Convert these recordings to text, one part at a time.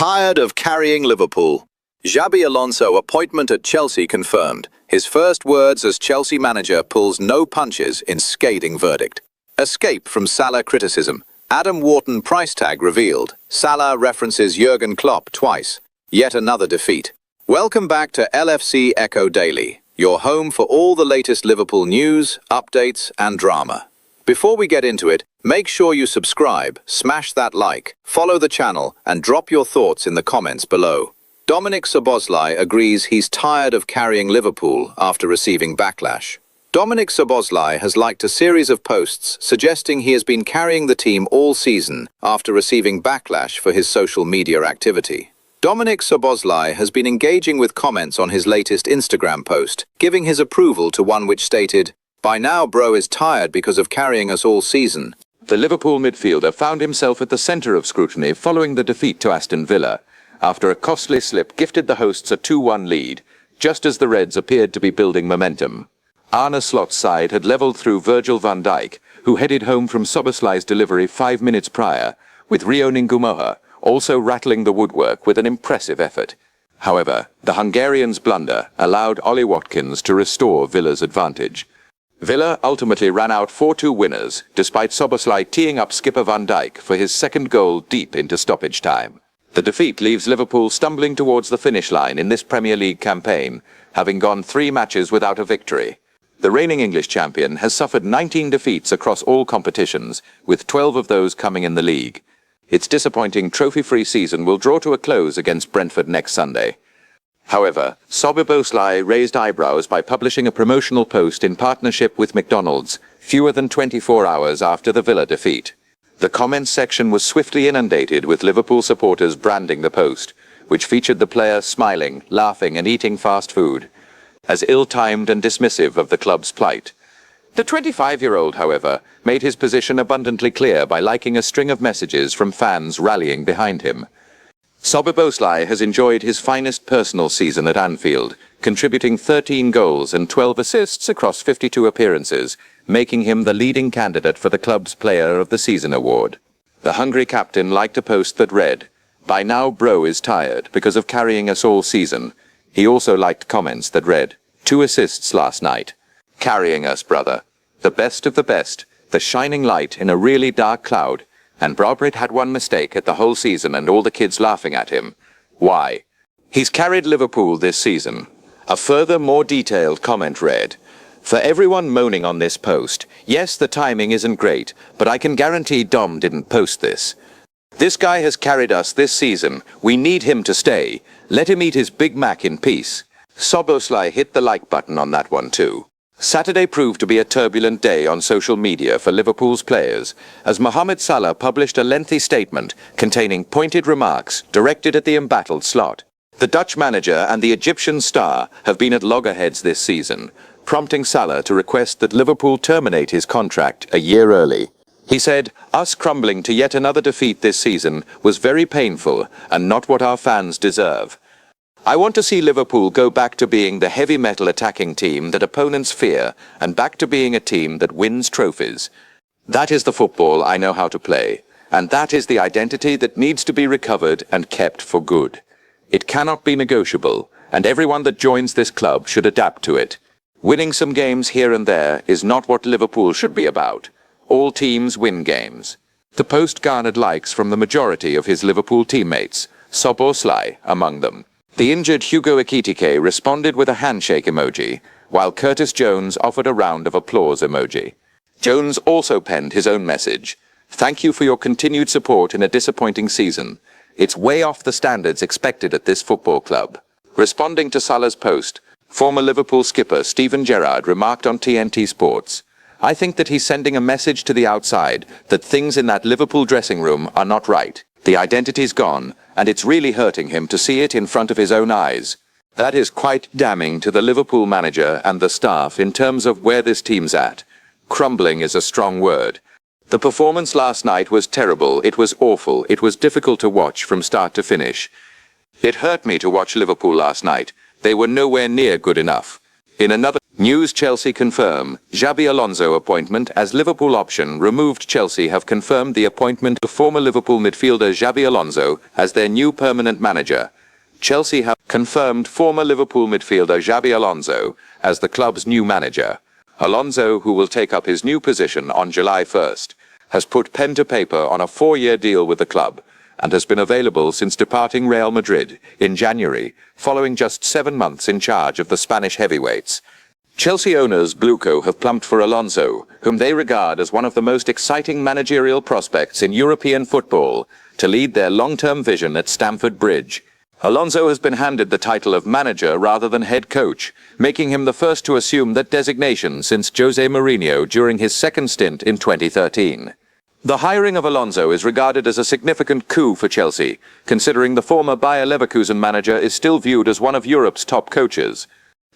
Tired of carrying Liverpool. Xabi Alonso appointment at Chelsea confirmed. His first words as Chelsea manager pulls no punches in scathing verdict. Escape from Salah criticism. Adam Wharton price tag revealed. Salah references Jurgen Klopp twice. Yet another defeat. Welcome back to LFC Echo Daily, your home for all the latest Liverpool news, updates and drama. Before we get into it, make sure you subscribe, smash that like, follow the channel and drop your thoughts in the comments below. Szoboszlai agrees he's tired of carrying Liverpool after receiving backlash. Szoboszlai has liked a series of posts suggesting he has been carrying the team all season after receiving backlash for his social media activity. Szoboszlai has been engaging with comments on his latest Instagram post, giving his approval to one which stated, "By now bro is tired because of carrying us all season." The Liverpool midfielder found himself at the centre of scrutiny following the defeat to Aston Villa, after a costly slip gifted the hosts a 2-1 lead, just as the Reds appeared to be building momentum. Arne Slot's side had levelled through Virgil van Dijk, who headed home from Szoboszlai's delivery 5 minutes prior, with Rio Ngumoha also rattling the woodwork with an impressive effort. However, the Hungarian's blunder allowed Ollie Watkins to restore Villa's advantage. Villa ultimately ran out 4-2 winners, despite Szoboszlai teeing up skipper Van Dijk for his second goal deep into stoppage time. The defeat leaves Liverpool stumbling towards the finish line in this Premier League campaign, having gone 3 matches without a victory. The reigning English champion has suffered 19 defeats across all competitions, with 12 of those coming in the league. Its disappointing trophy-free season will draw to a close against Brentford next Sunday. However, Szoboszlai raised eyebrows by publishing a promotional post in partnership with McDonald's, fewer than 24 hours after the Villa defeat. The comments section was swiftly inundated with Liverpool supporters branding the post, which featured the player smiling, laughing and eating fast food, as ill-timed and dismissive of the club's plight. The 25-year-old, however, made his position abundantly clear by liking a string of messages from fans rallying behind him. Szoboszlai has enjoyed his finest personal season at Anfield, contributing 13 goals and 12 assists across 52 appearances, making him the leading candidate for the club's Player of the Season award. The Hungary captain liked a post that read, "By now bro is tired because of carrying us all season." He also liked comments that read, "2 assists last night. Carrying us, brother. The best of the best, the shining light in a really dark cloud. And Brobrit had one mistake at the whole season and all the kids laughing at him. Why? He's carried Liverpool this season." A further, more detailed comment read, "For everyone moaning on this post, yes, the timing isn't great, but I can guarantee Dom didn't post this. This guy has carried us this season. We need him to stay. Let him eat his Big Mac in peace." Szoboszlai hit the like button on that one too. Saturday proved to be a turbulent day on social media for Liverpool's players, as Mohamed Salah published a lengthy statement containing pointed remarks directed at the embattled Slot. The Dutch manager and the Egyptian star have been at loggerheads this season, prompting Salah to request that Liverpool terminate his contract a year early. He said, "Us crumbling to yet another defeat this season was very painful and not what our fans deserve. I want to see Liverpool go back to being the heavy metal attacking team that opponents fear and back to being a team that wins trophies. That is the football I know how to play, and that is the identity that needs to be recovered and kept for good. It cannot be negotiable, and everyone that joins this club should adapt to it. Winning some games here and there is not what Liverpool should be about. All teams win games." The post garnered likes from the majority of his Liverpool teammates, Szoboszlai among them. The injured Hugo Ekitike responded with a handshake emoji, while Curtis Jones offered a round of applause emoji. Jones also penned his own message, "Thank you for your continued support in a disappointing season. It's way off the standards expected at this football club." Responding to Salah's post, former Liverpool skipper Steven Gerrard remarked on TNT Sports, "I think that he's sending a message to the outside that things in that Liverpool dressing room are not right. The identity's gone, and it's really hurting him to see it in front of his own eyes. That is quite damning to the Liverpool manager and the staff in terms of where this team's at. Crumbling is a strong word. The performance last night was terrible, it was awful, it was difficult to watch from start to finish. It hurt me to watch Liverpool last night. They were nowhere near good enough. In another news, Chelsea confirm Xabi Alonso appointment as Liverpool option removed. Chelsea have confirmed the appointment of former Liverpool midfielder Xabi Alonso as their new permanent manager. Chelsea have confirmed former Liverpool midfielder Xabi Alonso as the club's new manager. Alonso, who will take up his new position on July 1st, has put pen to paper on a 4-year deal with the club and has been available since departing Real Madrid in January, following just 7 months in charge of the Spanish heavyweights. Chelsea owners Bluco have plumped for Alonso, whom they regard as one of the most exciting managerial prospects in European football, to lead their long-term vision at Stamford Bridge. Alonso has been handed the title of manager rather than head coach, making him the first to assume that designation since Jose Mourinho during his second stint in 2013. The hiring of Alonso is regarded as a significant coup for Chelsea, considering the former Bayer Leverkusen manager is still viewed as one of Europe's top coaches.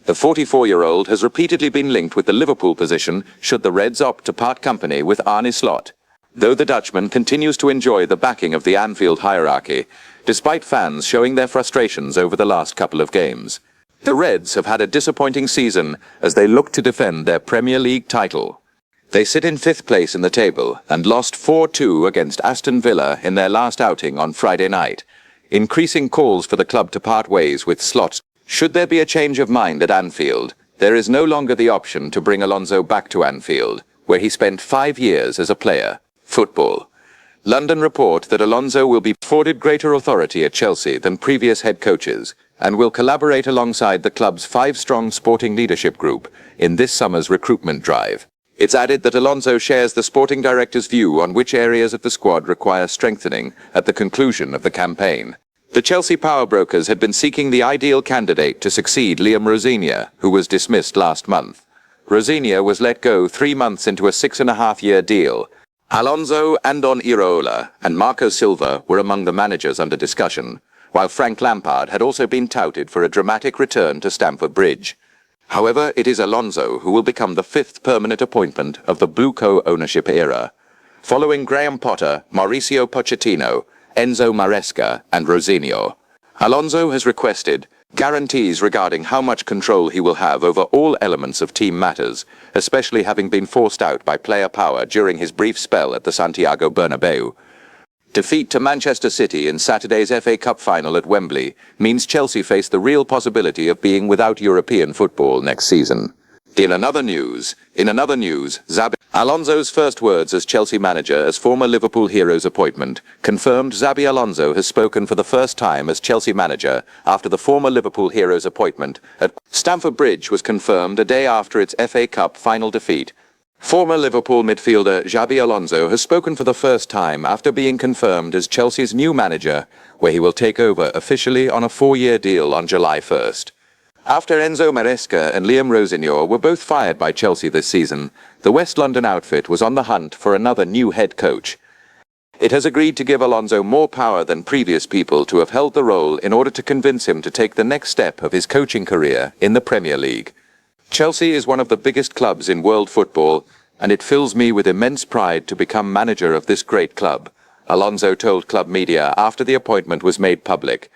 The 44-year-old has repeatedly been linked with the Liverpool position should the Reds opt to part company with Arne Slot, though the Dutchman continues to enjoy the backing of the Anfield hierarchy, despite fans showing their frustrations over the last couple of games. The Reds have had a disappointing season as they look to defend their Premier League title. They sit in 5th place in the table and lost 4-2 against Aston Villa in their last outing on Friday night, increasing calls for the club to part ways with Slot. Should there be a change of mind at Anfield, there is no longer the option to bring Alonso back to Anfield, where he spent 5 years as a player. Football. London report that Alonso will be afforded greater authority at Chelsea than previous head coaches and will collaborate alongside the club's 5-strong sporting leadership group in this summer's recruitment drive. It's added that Alonso shares the sporting director's view on which areas of the squad require strengthening at the conclusion of the campaign. The Chelsea power brokers had been seeking the ideal candidate to succeed Liam Rosignol, who was dismissed last month. Rosignol was let go 3 months into a 6.5-year deal. Alonso, Andon Iraola, and Marco Silva were among the managers under discussion, while Frank Lampard had also been touted for a dramatic return to Stamford Bridge. However, it is Alonso who will become the 5th permanent appointment of the Bluco ownership era, following Graham Potter, Mauricio Pochettino, Enzo Maresca, and Rosignol. Alonso has requested guarantees regarding how much control he will have over all elements of team matters, especially having been forced out by player power during his brief spell at the Santiago Bernabeu. Defeat to Manchester City in Saturday's FA Cup final at Wembley means Chelsea face the real possibility of being without European football next season. In another news, Xabi Alonso's first words as Chelsea manager as former Liverpool hero's appointment confirmed Xabi Alonso has spoken for the first time as Chelsea manager after the former Liverpool hero's appointment at Stamford Bridge was confirmed a day after its FA Cup final defeat. Former Liverpool midfielder Xabi Alonso has spoken for the first time after being confirmed as Chelsea's new manager, where he will take over officially on a 4-year deal on July 1st. After Enzo Maresca and Liam Rosignol were both fired by Chelsea this season, the West London outfit was on the hunt for another new head coach. It has agreed to give Alonso more power than previous people to have held the role in order to convince him to take the next step of his coaching career in the Premier League. Chelsea is one of the biggest clubs in world football, and it fills me with immense pride to become manager of this great club, Alonso told club media after the appointment was made public.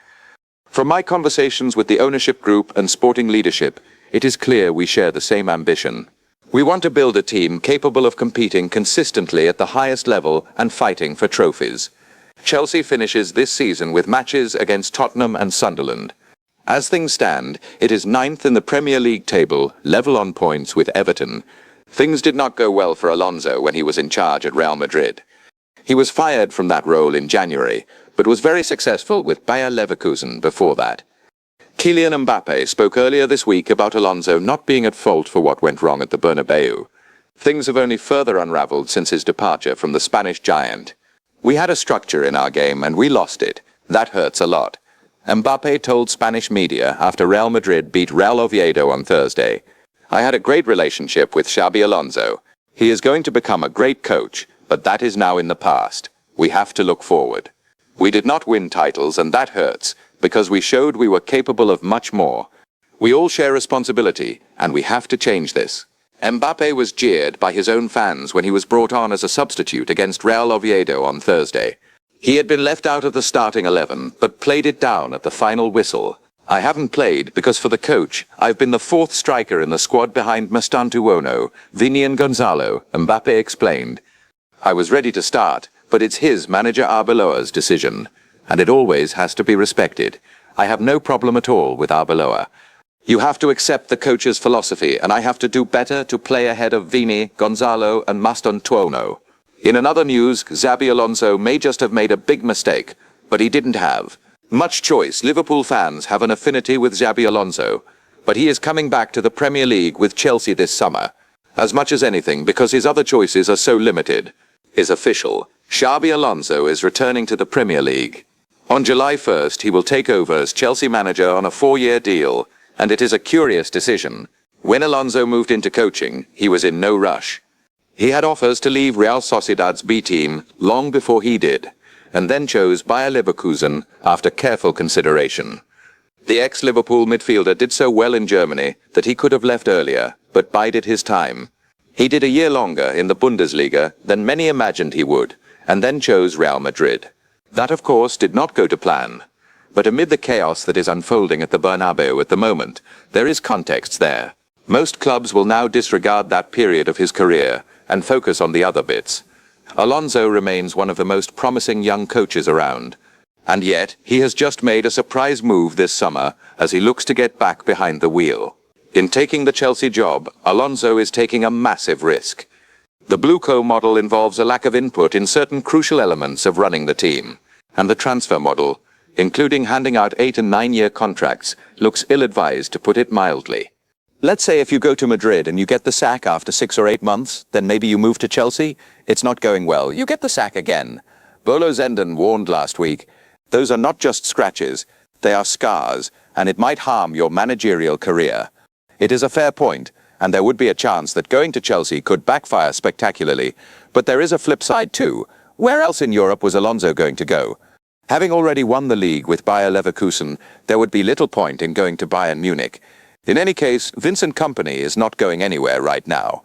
From my conversations with the ownership group and sporting leadership, it is clear we share the same ambition. We want to build a team capable of competing consistently at the highest level and fighting for trophies. Chelsea finishes this season with matches against Tottenham and Sunderland. As things stand, it is 9th in the Premier League table, level on points with Everton. Things did not go well for Alonso when he was in charge at Real Madrid. He was fired from that role in January, but was very successful with Bayer Leverkusen before that. Kylian Mbappe spoke earlier this week about Alonso not being at fault for what went wrong at the Bernabeu. Things have only further unraveled since his departure from the Spanish giant. We had a structure in our game and we lost it. That hurts a lot. Mbappe told Spanish media after Real Madrid beat Real Oviedo on Thursday. I had a great relationship with Xabi Alonso. He is going to become a great coach, but that is now in the past. We have to look forward. We did not win titles and that hurts, because we showed we were capable of much more. We all share responsibility, and we have to change this. Mbappe was jeered by his own fans when he was brought on as a substitute against Real Oviedo on Thursday. He had been left out of the starting 11, but played it down at the final whistle. I haven't played because for the coach, I've been the fourth striker in the squad behind Mastantuono, Vini and Gonzalo, Mbappe explained. I was ready to start, but it's his manager Arbeloa's decision, and it always has to be respected. I have no problem at all with Arbeloa. You have to accept the coach's philosophy, and I have to do better to play ahead of Vini, Gonzalo and Mastantuono. In another news, Xabi Alonso may just have made a big mistake, but he didn't have much choice. Liverpool fans have an affinity with Xabi Alonso, but he is coming back to the Premier League with Chelsea this summer, as much as anything because his other choices are so limited. Is official. Xabi Alonso is returning to the Premier League. On July 1st, he will take over as Chelsea manager on a 4-year deal, and it is a curious decision. When Alonso moved into coaching, he was in no rush. He had offers to leave Real Sociedad's B team long before he did, and then chose Bayer Leverkusen after careful consideration. The ex-Liverpool midfielder did so well in Germany that he could have left earlier, but bided his time. He did a year longer in the Bundesliga than many imagined he would, and then chose Real Madrid. That, of course, did not go to plan. But amid the chaos that is unfolding at the Bernabeu at the moment, there is context there. Most clubs will now disregard that period of his career and focus on the other bits. Alonso remains one of the most promising young coaches around. And yet, he has just made a surprise move this summer as he looks to get back behind the wheel. In taking the Chelsea job, Alonso is taking a massive risk. The Blueco model involves a lack of input in certain crucial elements of running the team, and the transfer model, including handing out 8- and 9-year contracts, looks ill-advised to put it mildly. Let's say if you go to Madrid and you get the sack after 6 or 8 months, then maybe you move to Chelsea. It's not going well. You get the sack again. Bolo Zenden warned last week, those are not just scratches, they are scars, and it might harm your managerial career. It is a fair point, and there would be a chance that going to Chelsea could backfire spectacularly, but there is a flip side too. Where else in Europe was Alonso going to go? Having already won the league with Bayer Leverkusen, there would be little point in going to Bayern Munich. In any case, Vincent Kompany is not going anywhere right now.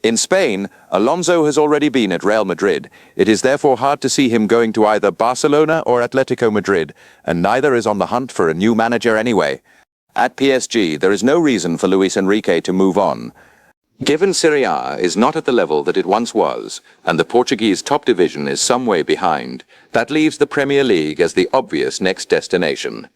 In Spain, Alonso has already been at Real Madrid. It is therefore hard to see him going to either Barcelona or Atletico Madrid, and neither is on the hunt for a new manager anyway. At PSG, there is no reason for Luis Enrique to move on. Given Serie A is not at the level that it once was, and the Portuguese top division is some way behind, that leaves the Premier League as the obvious next destination.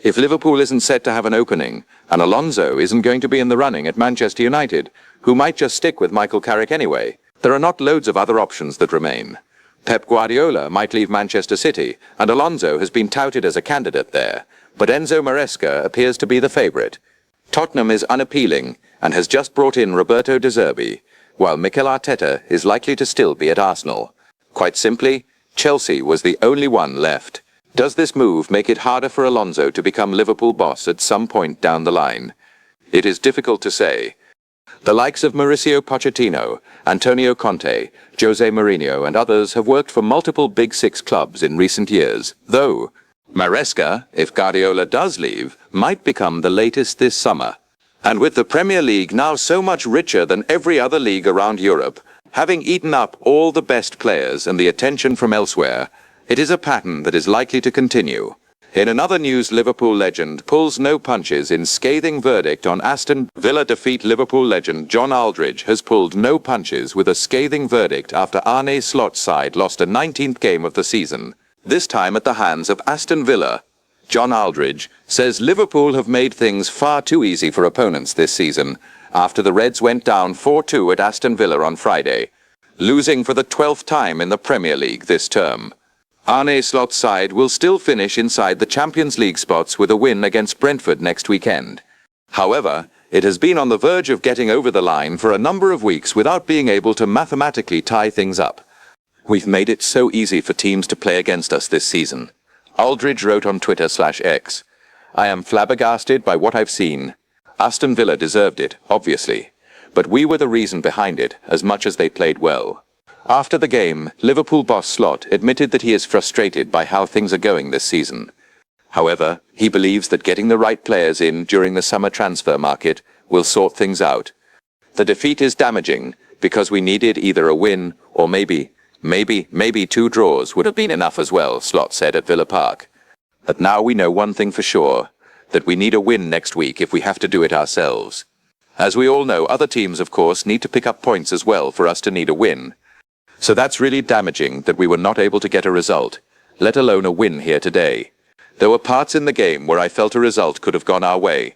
If Liverpool isn't set to have an opening, and Alonso isn't going to be in the running at Manchester United, who might just stick with Michael Carrick anyway, there are not loads of other options that remain. Pep Guardiola might leave Manchester City, and Alonso has been touted as a candidate there, but Enzo Maresca appears to be the favourite. Tottenham is unappealing, and has just brought in Roberto De Zerbi, while Mikel Arteta is likely to still be at Arsenal. Quite simply, Chelsea was the only one left. Does this move make it harder for Alonso to become Liverpool boss at some point down the line? It is difficult to say. The likes of Mauricio Pochettino, Antonio Conte, Jose Mourinho and others have worked for multiple Big Six clubs in recent years, though Maresca, if Guardiola does leave, might become the latest this summer. And with the Premier League now so much richer than every other league around Europe, having eaten up all the best players and the attention from elsewhere, it is a pattern that is likely to continue. In another news, Liverpool legend pulls no punches in scathing verdict on Aston Villa defeat. Liverpool legend John Aldridge has pulled no punches with a scathing verdict after Arne Slot's side lost a 19th game of the season, this time at the hands of Aston Villa. John Aldridge says Liverpool have made things far too easy for opponents this season after the Reds went down 4-2 at Aston Villa on Friday, losing for the 12th time in the Premier League this term. Arne Slot's side will still finish inside the Champions League spots with a win against Brentford next weekend. However, it has been on the verge of getting over the line for a number of weeks without being able to mathematically tie things up. We've made it so easy for teams to play against us this season. Aldridge wrote on Twitter/X, I am flabbergasted by what I've seen. Aston Villa deserved it, obviously, but we were the reason behind it as much as they played well. After the game, Liverpool boss Slot admitted that he is frustrated by how things are going this season. However, he believes that getting the right players in during the summer transfer market will sort things out. The defeat is damaging because we needed either a win or maybe 2 draws would have been enough as well, Slot said at Villa Park. But now we know one thing for sure. that we need a win next week if we have to do it ourselves. As we all know, other teams, of course, need to pick up points as well for us to need a win. So that's really damaging that we were not able to get a result, let alone a win here today. There were parts in the game where I felt a result could have gone our way.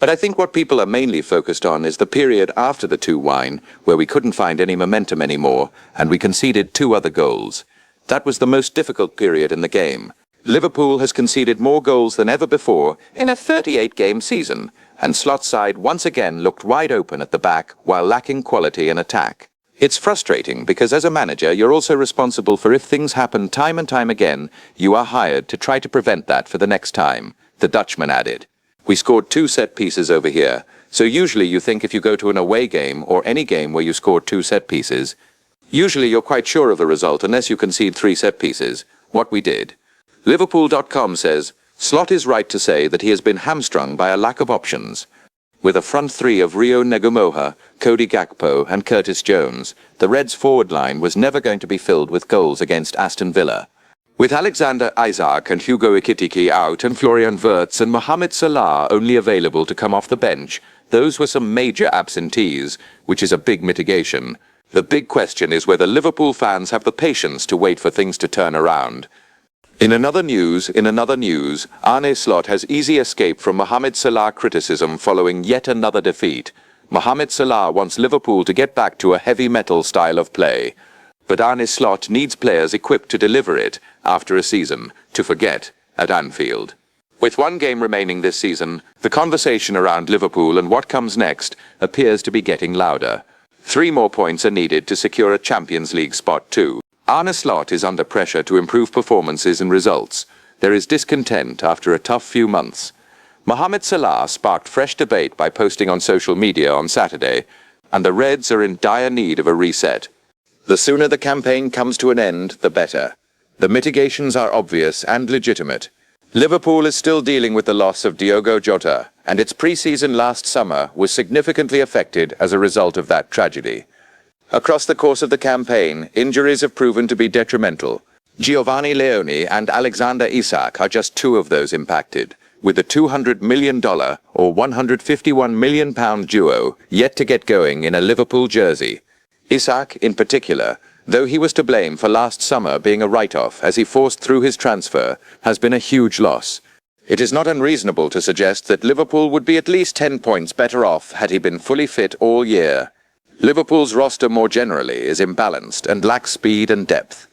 But I think what people are mainly focused on is the period after the 2-1, where we couldn't find any momentum anymore, and we conceded 2 other goals. That was the most difficult period in the game. Liverpool has conceded more goals than ever before in a 38-game season, and Slot's side once again looked wide open at the back while lacking quality in attack. It's frustrating because as a manager you're also responsible for if things happen time and time again, you are hired to try to prevent that for the next time, the Dutchman added. We scored 2 set pieces over here, so usually you think if you go to an away game or any game where you score 2 set pieces, usually you're quite sure of the result unless you concede 3 set pieces, what we did. Liverpool.com says, Slot is right to say that he has been hamstrung by a lack of options. With a front 3 of Rio Negumoha, Cody Gakpo and Curtis Jones, the Reds' forward line was never going to be filled with goals against Aston Villa. With Alexander Isak and Hugo Ekitike out and Florian Wirtz and Mohamed Salah only available to come off the bench, those were some major absentees, which is a big mitigation. The big question is whether Liverpool fans have the patience to wait for things to turn around. In another news, Arne Slot has easy escape from Mohamed Salah criticism following yet another defeat. Mohamed Salah wants Liverpool to get back to a heavy metal style of play. But Arne Slot needs players equipped to deliver it after a season, to forget, at Anfield. With 1 game remaining this season, the conversation around Liverpool and what comes next appears to be getting louder. 3 more points are needed to secure a Champions League spot too. Arne Slot is under pressure to improve performances and results. There is discontent after a tough few months. Mohamed Salah sparked fresh debate by posting on social media on Saturday, and the Reds are in dire need of a reset. The sooner the campaign comes to an end, the better. The mitigations are obvious and legitimate. Liverpool is still dealing with the loss of Diogo Jota, and its pre-season last summer was significantly affected as a result of that tragedy. Across the course of the campaign, injuries have proven to be detrimental. Giovanni Leone and Alexander Isak are just 2 of those impacted, with the $200 million or £151 million duo yet to get going in a Liverpool jersey. Isak, in particular, though he was to blame for last summer being a write-off as he forced through his transfer, has been a huge loss. It is not unreasonable to suggest that Liverpool would be at least 10 points better off had he been fully fit all year. Liverpool's roster more generally is imbalanced and lacks speed and depth.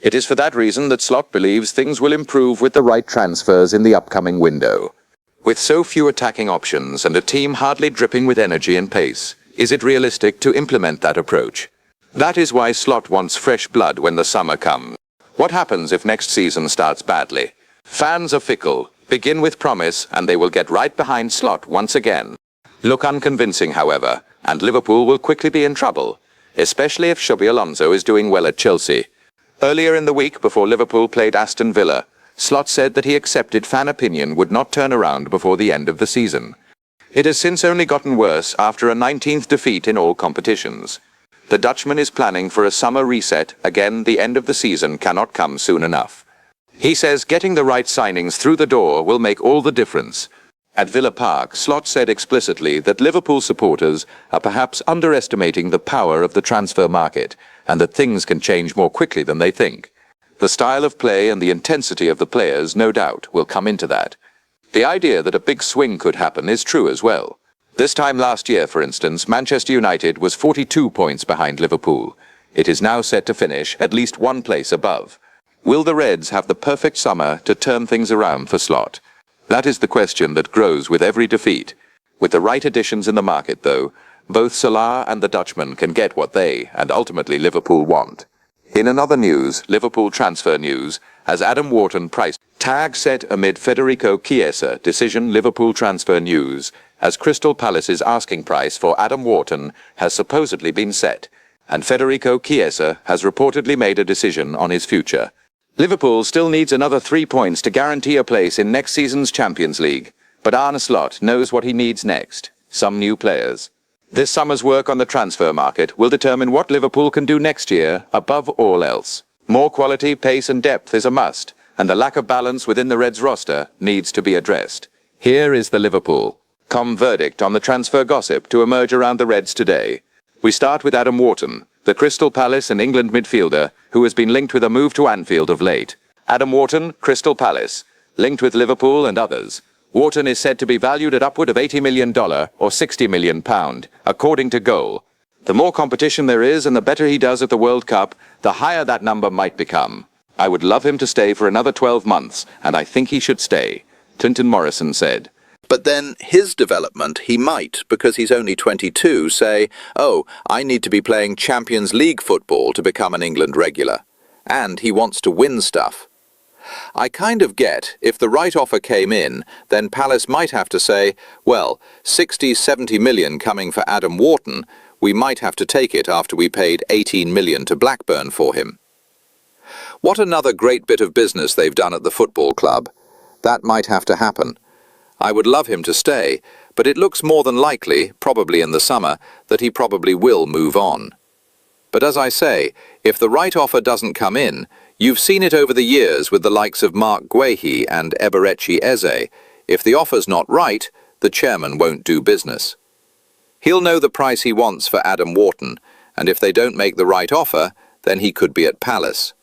It is for that reason that Slot believes things will improve with the right transfers in the upcoming window. With so few attacking options and a team hardly dripping with energy and pace, is it realistic to implement that approach? That is why Slot wants fresh blood when the summer comes. What happens if next season starts badly? Fans are fickle. Begin with promise and they will get right behind Slot once again. Look unconvincing, however, and Liverpool will quickly be in trouble, especially if Xabi Alonso is doing well at Chelsea. Earlier in the week, before Liverpool played Aston Villa, Slot said that he accepted fan opinion would not turn around before the end of the season. It has since only gotten worse after a 19th defeat in all competitions. The Dutchman is planning for a summer reset. Again, the end of the season cannot come soon enough. He says getting the right signings through the door will make all the difference. At Villa Park, Slot said explicitly that Liverpool supporters are perhaps underestimating the power of the transfer market and that things can change more quickly than they think. The style of play and the intensity of the players, no doubt, will come into that. The idea that a big swing could happen is true as well. This time last year, for instance, Manchester United was 42 points behind Liverpool. It is now set to finish at least 1 place above. Will the Reds have the perfect summer to turn things around for Slot? That is the question that grows with every defeat. With the right additions in the market, though, both Salah and the Dutchman can get what they, and ultimately Liverpool, want. In another news, Liverpool transfer news, as Adam Wharton price tag set amid Federico Chiesa decision. Liverpool transfer news, as Crystal Palace's asking price for Adam Wharton has supposedly been set, and Federico Chiesa has reportedly made a decision on his future. Liverpool still needs another 3 points to guarantee a place in next season's Champions League, but Arne Slot knows what he needs next: some new players. This summer's work on the transfer market will determine what Liverpool can do next year above all else. More quality, pace and depth is a must, and the lack of balance within the Reds roster needs to be addressed. Here is the Liverpool.com verdict on the transfer gossip to emerge around the Reds today. We start with Adam Wharton, the Crystal Palace and England midfielder who has been linked with a move to Anfield of late. Adam Wharton, Crystal Palace, linked with Liverpool and others. Wharton is said to be valued at upward of $80 million or £60 million, according to Goal. The more competition there is and the better he does at the World Cup, the higher that number might become. I would love him to stay for another 12 months, and I think he should stay, Clinton Morrison said. But then his development, he might, because he's only 22, say, oh, I need to be playing Champions League football to become an England regular. And he wants to win stuff. I kind of get, if the right offer came in, then Palace might have to say, well, 60-70 million coming for Adam Wharton, we might have to take it after we paid 18 million to Blackburn for him. What another great bit of business they've done at the football club. That might have to happen. I would love him to stay, but it looks more than likely, probably in the summer, that he probably will move on. But as I say, if the right offer doesn't come in, you've seen it over the years with the likes of Mark Guehi and Eberechi Eze. If the offer's not right, the chairman won't do business. He'll know the price he wants for Adam Wharton, and if they don't make the right offer, then he could be at Palace.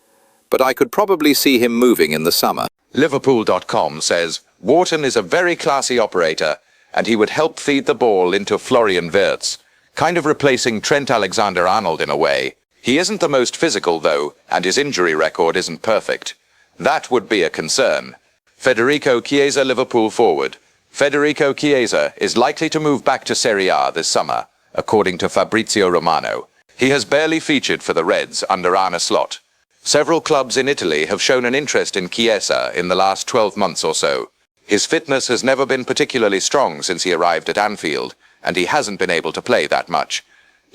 But I could probably see him moving in the summer. Liverpool.com says, Wharton is a very classy operator, and he would help feed the ball into Florian Wirtz, kind of replacing Trent Alexander-Arnold in a way. He isn't the most physical, though, and his injury record isn't perfect. That would be a concern. Federico Chiesa, Liverpool forward. Federico Chiesa is likely to move back to Serie A this summer, according to Fabrizio Romano. He has barely featured for the Reds under Arne Slot. Several clubs in Italy have shown an interest in Chiesa in the last 12 months or so. His fitness has never been particularly strong since he arrived at Anfield, and he hasn't been able to play that much.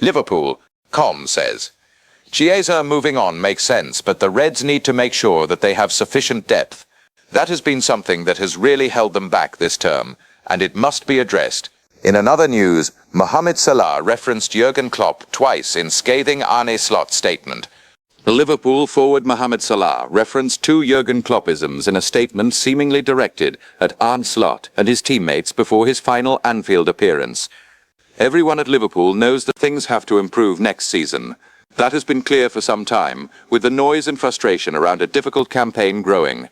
Liverpool.com says, Chiesa moving on makes sense, but the Reds need to make sure that they have sufficient depth. That has been something that has really held them back this term, and it must be addressed. In another news, Mohamed Salah referenced Jurgen Klopp twice in scathing Arne Slot's statement. The Liverpool forward Mohamed Salah referenced two Jurgen Kloppisms in a statement seemingly directed at Arne Slot and his teammates before his final Anfield appearance. Everyone at Liverpool knows that things have to improve next season. That has been clear for some time, with the noise and frustration around a difficult campaign growing.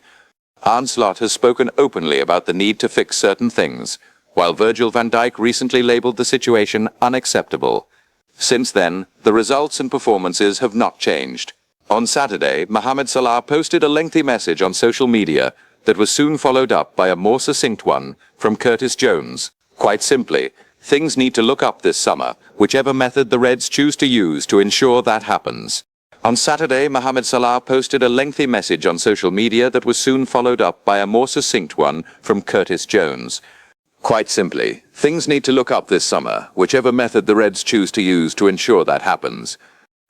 Arne Slot has spoken openly about the need to fix certain things, while Virgil van Dijk recently labelled the situation unacceptable. Since then, the results and performances have not changed. On Saturday, Mohamed Salah posted a lengthy message on social media that was soon followed up by a more succinct one from Curtis Jones. Quite simply, things need to look up this summer, whichever method the Reds choose to use to ensure that happens. On Saturday, Mohamed Salah posted a lengthy message on social media that was soon followed up by a more succinct one from Curtis Jones. Quite simply, things need to look up this summer, whichever method the Reds choose to use to ensure that happens.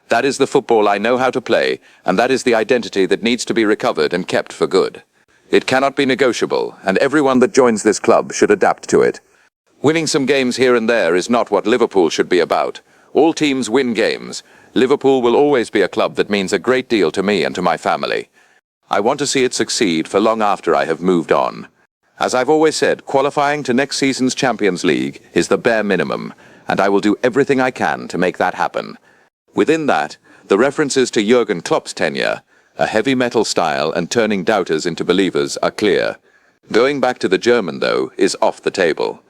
That is the football I know how to play, and that is the identity that needs to be recovered and kept for good. It cannot be negotiable, and everyone that joins this club should adapt to it. Winning some games here and there is not what Liverpool should be about. All teams win games. Liverpool will always be a club that means a great deal to me and to my family. I want to see it succeed for long after I have moved on. As I've always said, qualifying to next season's Champions League is the bare minimum, and I will do everything I can to make that happen. Within that, the references to Jurgen Klopp's tenure, a heavy metal style and turning doubters into believers are clear. Going back to the German, though, is off the table.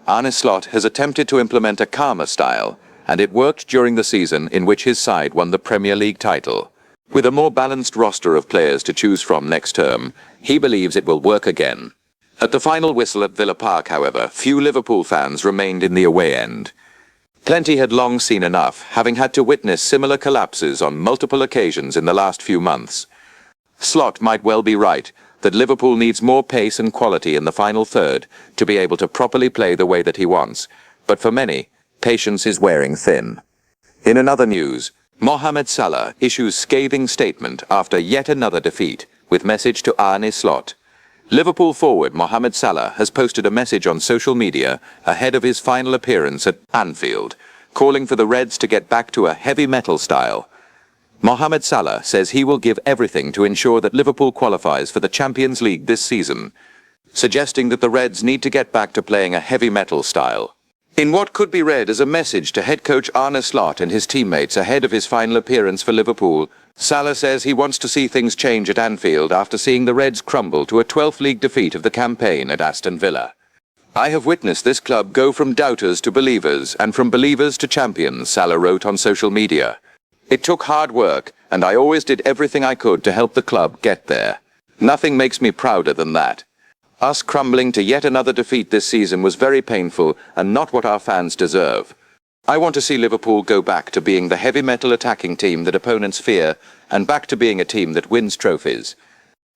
Arne Slot has attempted to implement a calmer style, and it worked during the season in which his side won the Premier League title. With a more balanced roster of players to choose from next term, he believes it will work again. At the final whistle at Villa Park, however, few Liverpool fans remained in the away end. Plenty had long seen enough, having had to witness similar collapses on multiple occasions in the last few months. Slot might well be right that Liverpool needs more pace and quality in the final third to be able to properly play the way that he wants, but for many, patience is wearing thin. In another news, Mohamed Salah issues scathing statement after yet another defeat, with message to Arne Slot. Liverpool forward Mohamed Salah has posted a message on social media ahead of his final appearance at Anfield, calling for the Reds to get back to a heavy metal style. Mohamed Salah says he will give everything to ensure that Liverpool qualifies for the Champions League this season. suggesting that the Reds need to get back to playing a heavy metal style. In what could be read as a message to head coach Arne Slot and his teammates ahead of his final appearance for Liverpool, Salah says he wants to see things change at Anfield after seeing the Reds crumble to a 12th league defeat of the campaign at Aston Villa. "I have witnessed this club go from doubters to believers and from believers to champions," Salah wrote on social media. "It took hard work, and I always did everything I could to help the club get there. Nothing makes me prouder than that. Us crumbling to yet another defeat this season was very painful and not what our fans deserve. I want to see Liverpool go back to being the heavy metal attacking team that opponents fear and back to being a team that wins trophies.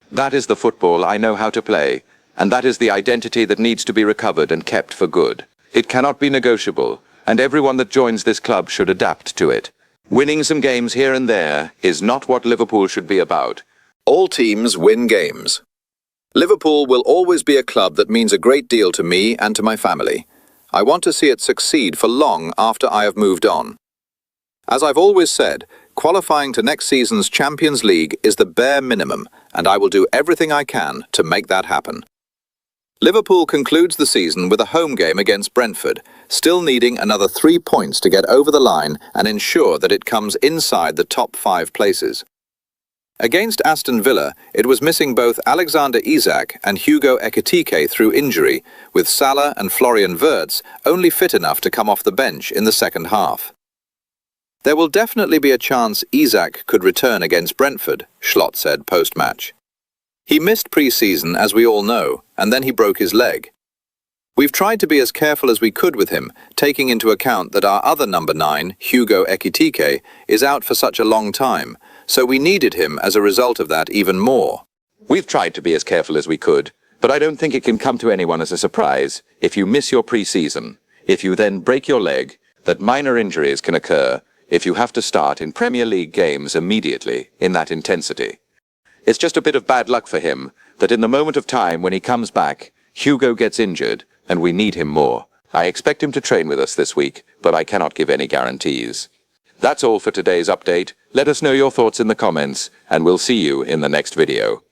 That is the football I know how to play, and that is the identity that needs to be recovered and kept for good. It cannot be negotiable, and everyone that joins this club should adapt to it. Winning some games here and there is not what Liverpool should be about." All teams win games. Liverpool will always be a club that means a great deal to me and to my family. I want to see it succeed for long after I have moved on. As I've always said, qualifying to next season's Champions League is the bare minimum, and I will do everything I can to make that happen. Liverpool concludes the season with a home game against Brentford, still needing another 3 points to get over the line and ensure that it comes inside the top 5 places. Against Aston Villa, it was missing both Alexander Isak and Hugo Ekitike through injury, with Salah and Florian Wirtz only fit enough to come off the bench in the second half. "There will definitely be a chance Isak could return against Brentford," Slot said post-match. "He missed pre-season, as we all know, and then he broke his leg. We've tried to be as careful as we could with him, taking into account that our other number 9, Hugo Ekitike, is out for such a long time, so we needed him as a result of that even more." "We've tried to be as careful as we could, but I don't think it can come to anyone as a surprise if you miss your pre-season, if you then break your leg, that minor injuries can occur if you have to start in Premier League games immediately in that intensity. It's just a bit of bad luck for him that in the moment of time when he comes back, Hugo gets injured and we need him more. I expect him to train with us this week, but I cannot give any guarantees." That's all for today's update. Let us know your thoughts in the comments, and we'll see you in the next video.